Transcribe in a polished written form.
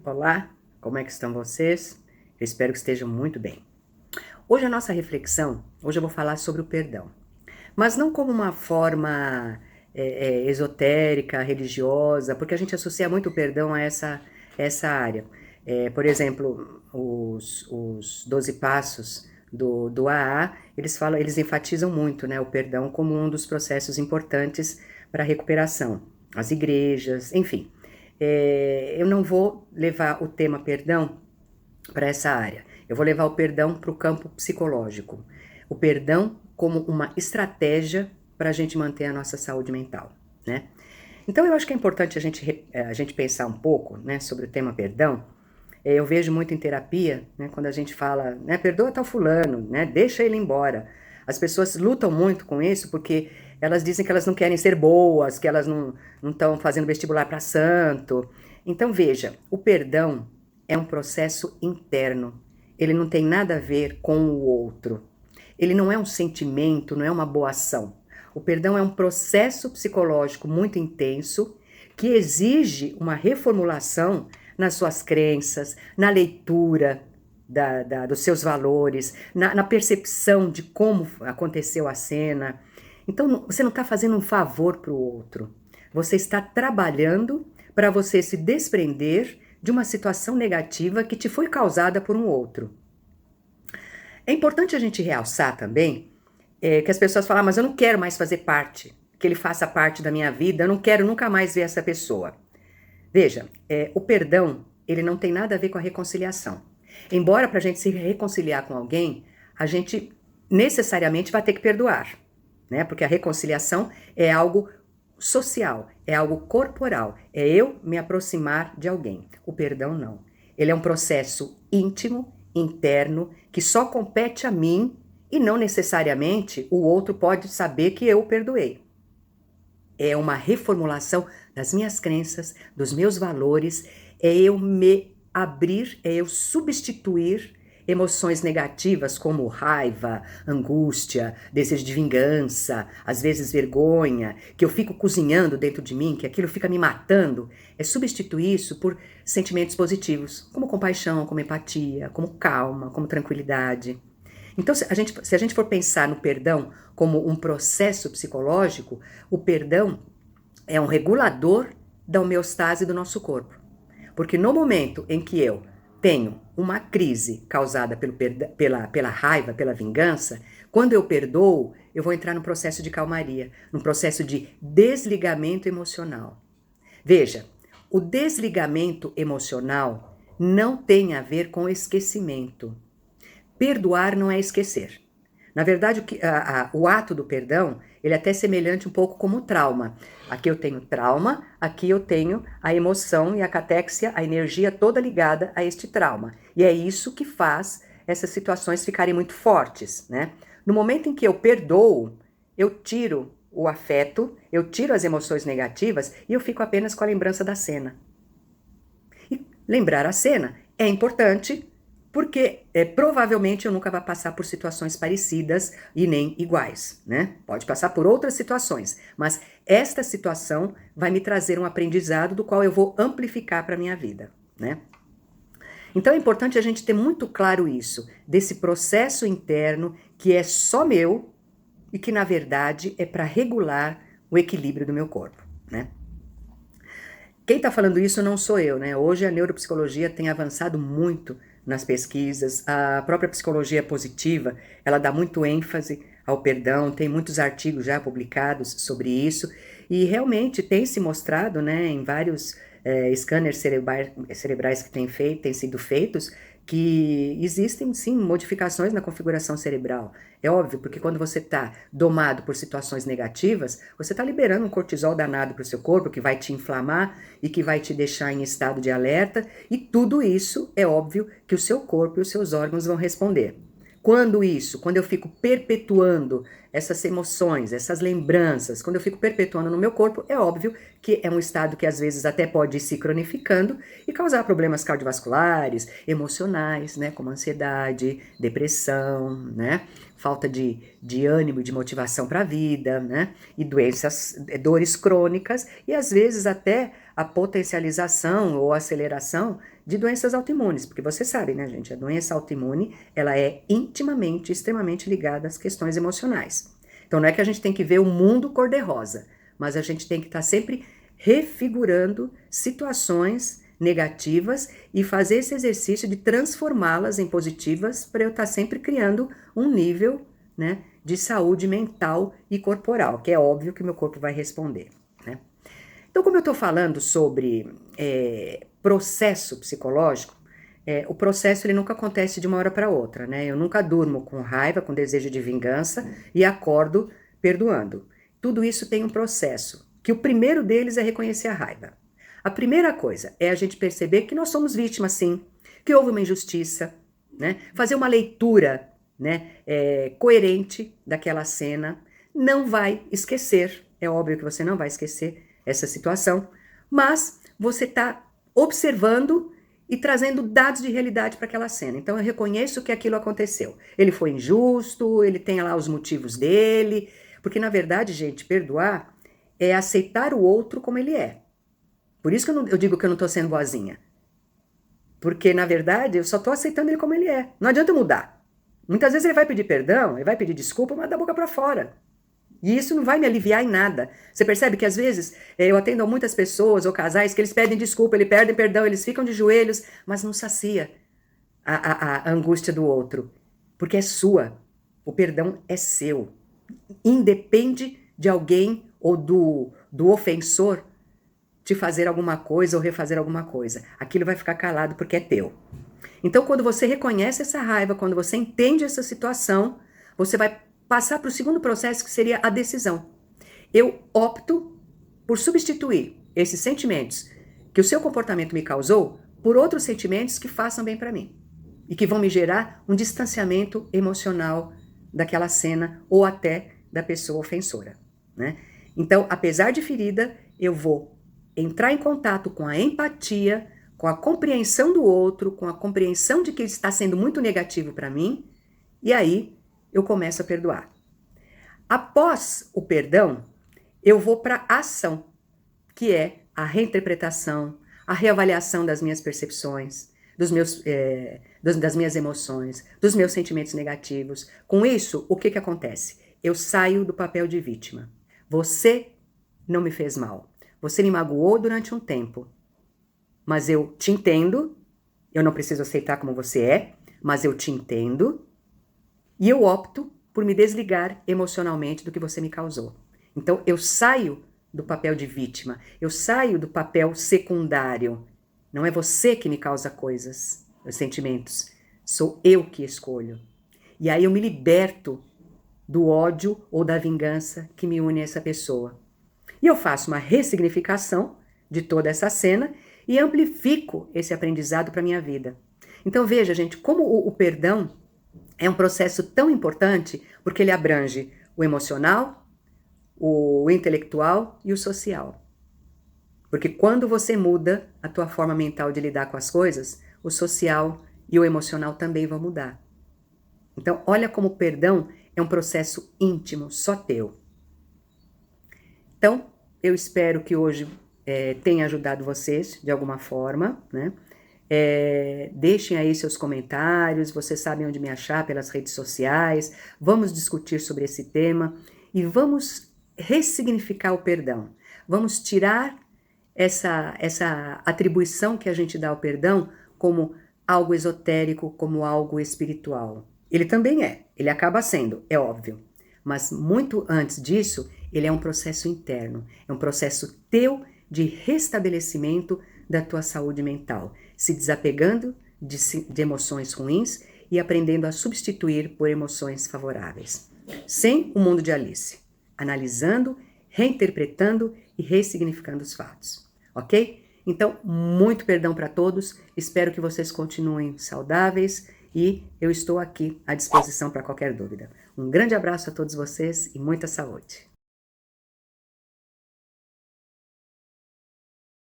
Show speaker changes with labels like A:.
A: Olá, como é que estão vocês? Eu espero que estejam muito bem. Hoje a nossa reflexão, hoje eu vou falar sobre o perdão, mas não como uma forma esotérica, religiosa, porque a gente associa muito o perdão a essa área. Por exemplo, os 12 passos do AA, eles enfatizam muito, né, o perdão como um dos processos importantes para a recuperação. As igrejas, enfim. Eu não vou levar o tema perdão para essa área. Eu vou levar o perdão para o campo psicológico. O perdão como uma estratégia para a gente manter a nossa saúde mental, né? Então eu acho que é importante a gente pensar um pouco, né, sobre o tema perdão. Eu vejo muito em terapia, né, quando a gente fala, né, perdoa tal fulano, né, deixa ele embora. As pessoas lutam muito com isso porque elas dizem que elas não querem ser boas, que elas não estão fazendo vestibular para santo. Então veja, o perdão é um processo interno. Ele não tem nada a ver com o outro. Ele não é um sentimento, não é uma boa ação. O perdão é um processo psicológico muito intenso que exige uma reformulação nas suas crenças, na leitura dos seus valores, na percepção de como aconteceu a cena. Então, você não está fazendo um favor para o outro. Você está trabalhando para você se desprender de uma situação negativa que te foi causada por um outro. É importante a gente realçar também que as pessoas falam, mas eu não quero mais fazer parte, que ele faça parte da minha vida, eu não quero nunca mais ver essa pessoa. Veja, o perdão, ele não tem nada a ver com a reconciliação. Embora para a gente se reconciliar com alguém, a gente necessariamente vai ter que perdoar, né? Porque a reconciliação é algo social, é algo corporal, é eu me aproximar de alguém. O perdão não. Ele é um processo íntimo, interno, que só compete a mim e não necessariamente o outro pode saber que eu o perdoei. É uma reformulação das minhas crenças, dos meus valores, é eu me abrir, é eu substituir emoções negativas como raiva, angústia, desejo de vingança, às vezes vergonha, que eu fico cozinhando dentro de mim, que aquilo fica me matando, é substituir isso por sentimentos positivos, como compaixão, como empatia, como calma, como tranquilidade. Então, se a gente for pensar no perdão como um processo psicológico, o perdão é um regulador da homeostase do nosso corpo. Porque no momento em que eu tenho uma crise causada pela raiva, pela vingança, quando eu perdoo, eu vou entrar num processo de calmaria, num processo de desligamento emocional. Veja, o desligamento emocional não tem a ver com esquecimento. Perdoar não é esquecer. Na verdade, o ato do perdão, ele é até semelhante um pouco como trauma. Aqui eu tenho trauma, aqui eu tenho a emoção e a catéxia, a energia toda ligada a este trauma. E é isso que faz essas situações ficarem muito fortes, né? No momento em que eu perdoo, eu tiro o afeto, eu tiro as emoções negativas e eu fico apenas com a lembrança da cena. E lembrar a cena é importante porque provavelmente eu nunca vou passar por situações parecidas e nem iguais, né? Pode passar por outras situações, mas esta situação vai me trazer um aprendizado do qual eu vou amplificar para a minha vida, né? Então é importante a gente ter muito claro isso, desse processo interno que é só meu e que na verdade é para regular o equilíbrio do meu corpo, né? Quem está falando isso não sou eu, né? Hoje a neuropsicologia tem avançado muito nas pesquisas, a própria psicologia positiva, ela dá muito ênfase ao perdão, tem muitos artigos já publicados sobre isso, e realmente tem se mostrado, né, em vários scanners cerebrais que têm sido feitos, que existem sim modificações na configuração cerebral. É óbvio, porque quando você está domado por situações negativas, você está liberando um cortisol danado para o seu corpo, que vai te inflamar e que vai te deixar em estado de alerta, e tudo isso é óbvio que o seu corpo e os seus órgãos vão responder. Quando eu fico perpetuando essas emoções, essas lembranças, quando eu fico perpetuando no meu corpo, é óbvio que é um estado que às vezes até pode ir se cronificando e causar problemas cardiovasculares, emocionais, né, como ansiedade, depressão, né, falta de ânimo, de motivação para a vida, né, e dores crônicas e às vezes até a potencialização ou aceleração de doenças autoimunes, porque você sabe, né, gente, a doença autoimune, ela é intimamente, extremamente ligada às questões emocionais. Então não é que a gente tem que ver o mundo cor-de-rosa, mas a gente tem que estar sempre refigurando situações negativas e fazer esse exercício de transformá-las em positivas para eu estar sempre criando um nível, né, de saúde mental e corporal, que é óbvio que meu corpo vai responder, né? Então, como eu estou falando sobre processo psicológico, o processo ele nunca acontece de uma hora para outra, né? Eu nunca durmo com raiva, com desejo de vingança e acordo perdoando. Tudo isso tem um processo, que o primeiro deles é reconhecer a raiva. A primeira coisa é a gente perceber que nós somos vítimas, sim, que houve uma injustiça, né? Fazer uma leitura, né, coerente daquela cena. Não vai esquecer, é óbvio que você não vai esquecer essa situação, mas você está observando e trazendo dados de realidade para aquela cena. Então eu reconheço que aquilo aconteceu. Ele foi injusto, ele tem lá os motivos dele, porque na verdade, gente, perdoar é aceitar o outro como ele é. Por isso que eu digo que eu não estou sendo boazinha. Porque, na verdade, eu só estou aceitando ele como ele é. Não adianta mudar. Muitas vezes ele vai pedir perdão, ele vai pedir desculpa, mas da boca para fora. E isso não vai me aliviar em nada. Você percebe que, às vezes, eu atendo a muitas pessoas ou casais que eles pedem desculpa, eles pedem perdão, eles ficam de joelhos, mas não sacia a angústia do outro. Porque é sua. O perdão é seu. Independe de alguém ou do ofensor te fazer alguma coisa ou refazer alguma coisa. Aquilo vai ficar calado porque é teu. Então, quando você reconhece essa raiva, quando você entende essa situação, você vai passar para o segundo processo, que seria a decisão. Eu opto por substituir esses sentimentos que o seu comportamento me causou por outros sentimentos que façam bem para mim e que vão me gerar um distanciamento emocional daquela cena ou até da pessoa ofensora, né? Então, apesar de ferida, eu vou entrar em contato com a empatia, com a compreensão do outro, com a compreensão de que ele está sendo muito negativo para mim, e aí eu começo a perdoar. Após o perdão, eu vou para a ação, que é a reinterpretação, a reavaliação das minhas percepções, das minhas emoções, dos meus sentimentos negativos. Com isso, o que acontece? Eu saio do papel de vítima. Você não me fez mal. Você me magoou durante um tempo, mas eu te entendo, eu não preciso aceitar como você é, mas eu te entendo, e eu opto por me desligar emocionalmente do que você me causou. Então, eu saio do papel de vítima, eu saio do papel secundário. Não é você que me causa coisas, os sentimentos, sou eu que escolho. E aí eu me liberto do ódio ou da vingança que me une a essa pessoa. E eu faço uma ressignificação de toda essa cena e amplifico esse aprendizado para a minha vida. Então veja, gente, como o perdão é um processo tão importante, porque ele abrange o emocional, o intelectual e o social. Porque quando você muda a tua forma mental de lidar com as coisas, o social e o emocional também vão mudar. Então olha como o perdão é um processo íntimo, só teu. Então, eu espero que hoje tenha ajudado vocês de alguma forma, né? Deixem aí seus comentários, vocês sabem onde me achar pelas redes sociais, vamos discutir sobre esse tema e vamos ressignificar o perdão. Vamos tirar essa atribuição que a gente dá ao perdão como algo esotérico, como algo espiritual. Ele também ele acaba sendo, é óbvio. Mas muito antes disso, ele é um processo interno, é um processo teu de restabelecimento da tua saúde mental, se desapegando de emoções ruins e aprendendo a substituir por emoções favoráveis. Sem o mundo de Alice, analisando, reinterpretando e ressignificando os fatos, ok? Então, muito perdão para todos, espero que vocês continuem saudáveis e eu estou aqui à disposição para qualquer dúvida. Um grande abraço a todos vocês e muita saúde!